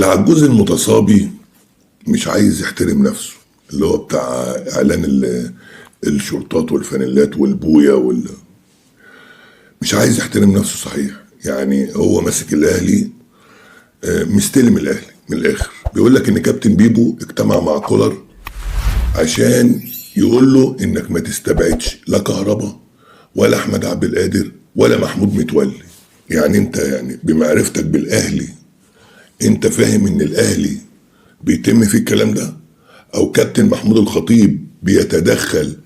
العجوز المتصابي مش عايز يحترم نفسه، اللي هو بتاع اعلان الشرطات والفانيلات والبويا مش عايز يحترم نفسه صحيح. يعني هو ماسك الاهلي، مستلم الاهلي من الاخر. بيقول لك ان كابتن بيبو اجتمع مع كولر عشان يقول له انك ما تستبعدش لا كهربا ولا احمد عبد القادر ولا محمود متولي. يعني انت يعني بمعرفتك بالاهلي انت فاهم ان الاهلي بيتم فيه الكلام ده؟ او كابتن محمود الخطيب بيتدخل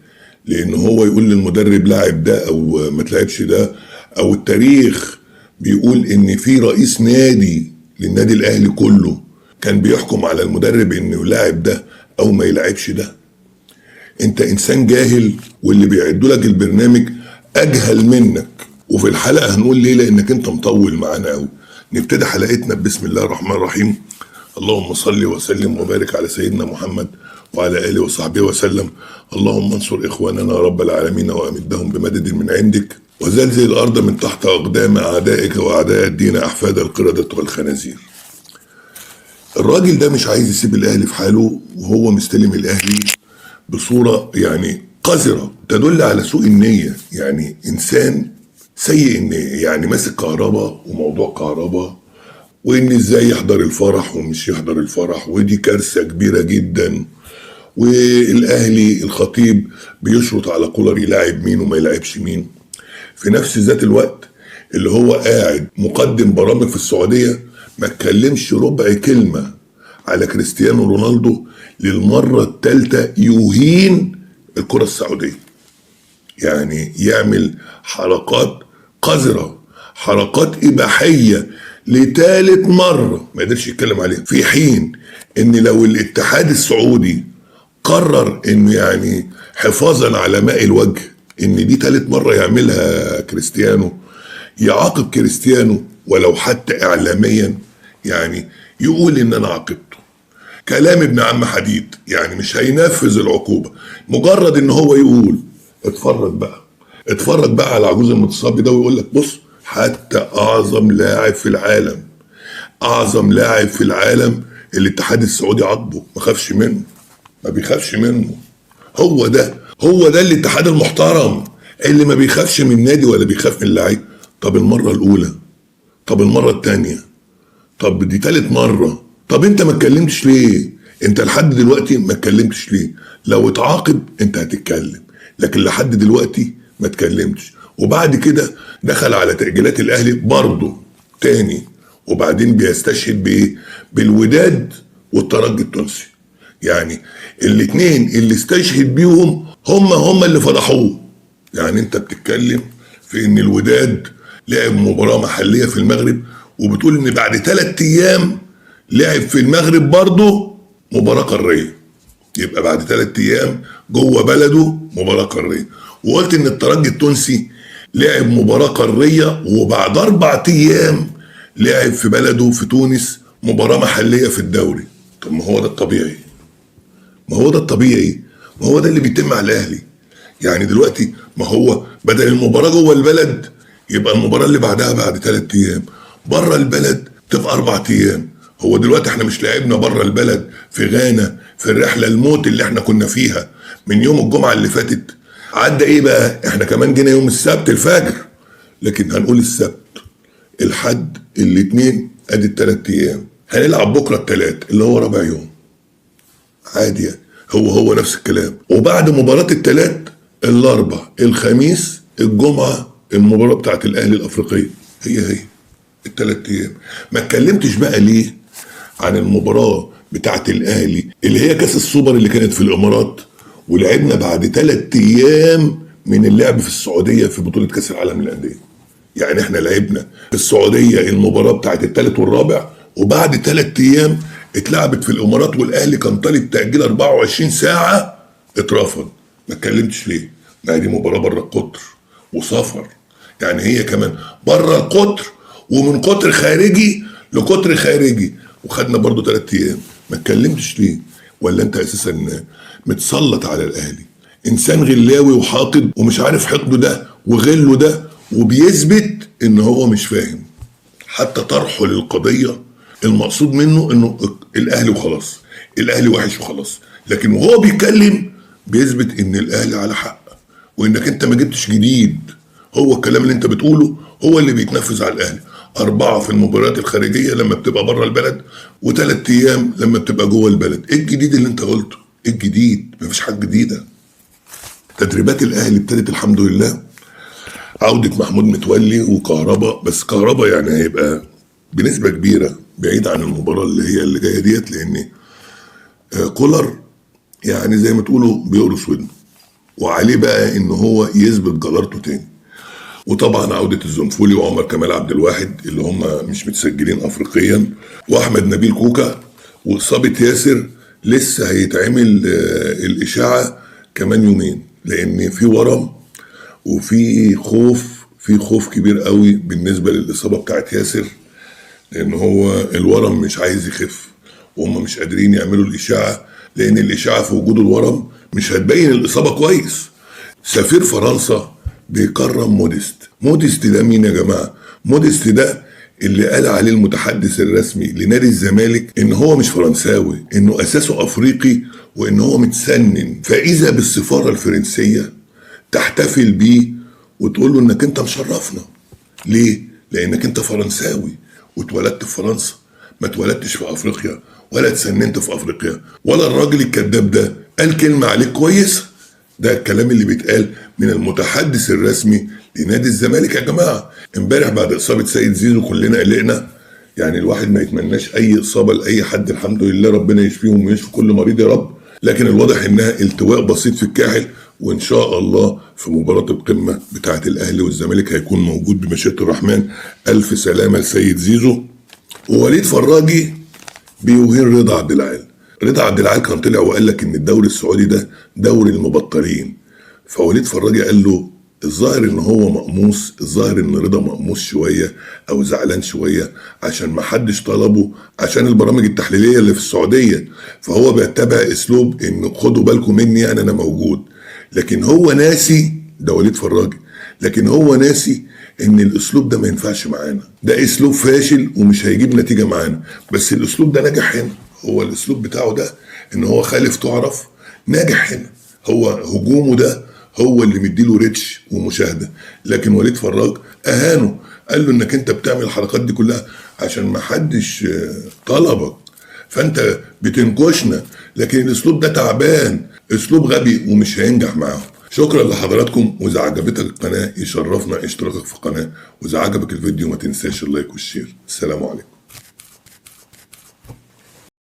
لان هو يقول للمدرب لاعب ده او ما تلعبش ده؟ او التاريخ بيقول ان في رئيس نادي للنادي الاهلي كله كان بيحكم على المدرب انه يلاعب ده او ما يلعبش ده؟ انت انسان جاهل، واللي بيعدوا لك البرنامج اجهل منك. وفي الحلقه هنقول ليه، لانك انت مطول معانا قوي. نبتدي حلقتنا بسم الله الرحمن الرحيم. اللهم صل وسلم وبارك على سيدنا محمد وعلى اله وصحبه وسلم. اللهم انصر اخواننا رب العالمين وامدهم بمدد من عندك، وزلزل الارض من تحت اقدام اعدائك واعداء الدين احفاد القردة والخنازير. الراجل ده مش عايز يسيب الاهلي في حاله، وهو مستلم الاهلي بصورة يعني قذرة تدل على سوء النية. يعني انسان سيء النية، يعني ماسك كهربا وموضوع كهربا، وان ازاي يحضر الفرح ومش يحضر الفرح، ودي كارثة كبيرة جدا. والاهلي الخطيب بيشرط على كولر يلاعب مين وما يلاعبش مين. في نفس ذات الوقت اللي هو قاعد مقدم برامج في السعودية ما اتكلمش ربع كلمة على كريستيانو رونالدو. للمرة الثالثة يهين الكرة السعودية، يعني يعمل حركات قذرة، حركات إباحية لثالث مرة ما قدرش يتكلم عليها. في حين ان لو الاتحاد السعودي قرر انه يعني حفاظا على ماء الوجه ان دي ثالث مرة يعملها كريستيانو، يعاقب كريستيانو ولو حتى اعلاميا، يعني يقول ان انا عاقبته. كلام ابن عم حديد، يعني مش هينفذ العقوبة، مجرد ان هو يقول اتفرج بقى على العجوز المتصابي ده، ويقول لك بص، حتى اعظم لاعب في العالم الاتحاد السعودي عاقبه، ما خافش منه، ما بيخافش منه. هو ده الاتحاد المحترم اللي ما بيخافش من النادي ولا بيخاف من اللعيب. طب المرة الاولى، طب المرة الثانية، طب دي ثالث مرة، طب انت ما اتكلمتش ليه؟ انت لحد دلوقتي ما اتكلمتش ليه؟ لو اتعاقب انت هتتكلم، لكن لحد دلوقتي ما اتكلمتش. وبعد كده دخل على تأجيلات الاهلي برضه تاني، وبعدين بيستشهد بايه؟ بالوداد والترجي التونسي. يعني الاتنين اللي استشهد بيهم هم اللي فضحوه. يعني انت بتتكلم في ان الوداد لعب مباراة محلية في المغرب، وبتقول ان بعد 3 ايام لعب في المغرب برضه مباراة قارية. يبقى بعد 3 ايام جوه بلده مباراة قارية. وقلت ان الترجي التونسي لعب مباراة قارية، وبعد 4 ايام لعب في بلده في تونس مباراة محلية في الدوري. طب ما هو ده الطبيعي، ما هو ده اللي بيتم على الاهلي. يعني دلوقتي ما هو بدل المباراة جوه البلد يبقى المباراة اللي بعدها بعد 3 ايام، بره البلد تبقى 4 ايام. هو دلوقتي احنا مش لعبنا بره البلد في غانا في الرحلة الموت اللي احنا كنا فيها من يوم الجمعة اللي فاتت؟ عدى ايه بقى؟ احنا كمان جينا يوم السبت الفجر، لكن هنقول السبت الحد الاثنين ادي 3 ايام، هنلعب بكرة الثلاث اللي هو رابع يوم عادي. يعني هو نفس الكلام. وبعد مباراة الثلاث الاربع الخميس الجمعة المباراة بتاعت الاهلي الافريقية، هي ال3 ايام. ما اتكلمتش بقى ليه عن المباراة بتاعت الاهلي اللي هي كاس السوبر اللي كانت في الامارات، ولعبنا بعد 3 ايام من اللعب في السعودية في بطولة كاس العالم للأندية. يعني احنا لعبنا في السعودية المباراة بتاعت الثالث والرابع، وبعد 3 ايام اتلعبت في الامارات، والاهلي كان طالب تأجيل 24 ساعة اترفض. ما اتكلمتش ليه؟ ما دي مباراة بره القطر وسفر، يعني هي كمان بره القطر ومن قطر خارجي لقطر خارجي، وخدنا برضو 3 ايام. ما اتكلمتش ليه؟ ولا انت اساسا متسلط على الاهلي؟ انسان غلاوي وحاقد ومش عارف حقده ده وغله ده، وبيثبت ان هو مش فاهم. حتى طرحه للقضية المقصود منه انه الاهلي وخلاص، الاهلي وحش وخلاص. لكن وهو بيتكلم بيثبت ان الاهلي على حق، وانك انت ما جبتش جديد. هو الكلام اللي انت بتقوله هو اللي بيتنفذ على الاهلي. 4 في المباريات الخارجيه لما بتبقى بره البلد، و3 ايام لما بتبقى جوه البلد. ايه الجديد اللي انت قلته؟ ايه الجديد؟ مفيش حاجه جديده. تدريبات الاهلي ابتدت الحمد لله، عوده محمود متولي وكهربا، بس كهربا يعني هيبقى بنسبه كبيره بعيد عن المباراه اللي جايه ديت، لان كولر يعني زي ما تقولوا بيقرص ودنه، وعليه بقى ان هو يثبت جدارته تاني. وطبعا عودة الزنفولي وعمر كمال عبد الواحد اللي هم مش متسجلين افريقيا، واحمد نبيل كوكا، واصابة ياسر لسه هيتعمل الاشاعة كمان يومين، لان في ورم وفي خوف كبير قوي بالنسبة للاصابة بتاعت ياسر، لان هو الورم مش عايز يخف، وهم مش قادرين يعملوا الاشاعة، لان الاشاعة في وجود الورم مش هتبين الاصابة كويس. سفير فرنسا بيكرم موديست ده مين يا جماعه؟ موديست ده اللي قال عليه المتحدث الرسمي لنادي الزمالك ان هو مش فرنساوي، انه اساسه افريقي، وان هو متسنن. فاذا بالسفاره الفرنسيه تحتفل بيه وتقول له انك انت مشرفنا. ليه؟ لانك انت فرنساوي واتولدت في فرنسا، ما اتولدتش في افريقيا ولا اتسننت في افريقيا. ولا الراجل الكذاب ده قال كلمه عليك كويسه. ده الكلام اللي بيتقال من المتحدث الرسمي لنادي الزمالك يا جماعه. امبارح بعد اصابه سيد زيزو كلنا قلقنا، يعني الواحد ما يتمناش اي اصابه لاي حد، الحمد لله ربنا يشفيهم ويشفي كل مريض يا رب، لكن الواضح انها التواء بسيط في الكاحل، وان شاء الله في مباراه القمه بتاعه الاهلي والزمالك هيكون موجود بمشيئه الرحمن. الف سلامه لسيد زيزو. ووليد فراجي بيوهين رضا عبد العال. رضا عبد العال كان طلع وقال لك ان الدوري السعودي ده دوري المبطلين، فوليد فراجي قال له الظاهر ان هو مقموص، الظاهر ان رضا مقموص شويه او زعلان شويه عشان ما حدش طلبه عشان البرامج التحليليه اللي في السعوديه، فهو بيتبع اسلوب ان خدوا بالكم مني يعني انا موجود. لكن هو ناسي، ده وليد فراجي، لكن هو ناسي ان الاسلوب ده ما ينفعش معانا، ده اسلوب فاشل ومش هيجيب نتيجه معانا. بس الاسلوب ده نجح هنا، هو الاسلوب بتاعه ده ان هو خالف تعرف ناجح هنا، هو هجومه ده هو اللي مديله ريتش ومشاهده. لكن وليد فراج اهانه، قال له انك انت بتعمل الحركات دي كلها عشان ما حدش طلبك، فانت بتنكشنا. لكن الاسلوب ده تعبان، اسلوب غبي ومش هينجح معاهم. شكرا لحضراتكم، واذا عجبتك القناه يشرفنا اشتراكك في القناه، واذا عجبك الفيديو ما تنساش اللايك والشير. السلام عليكم.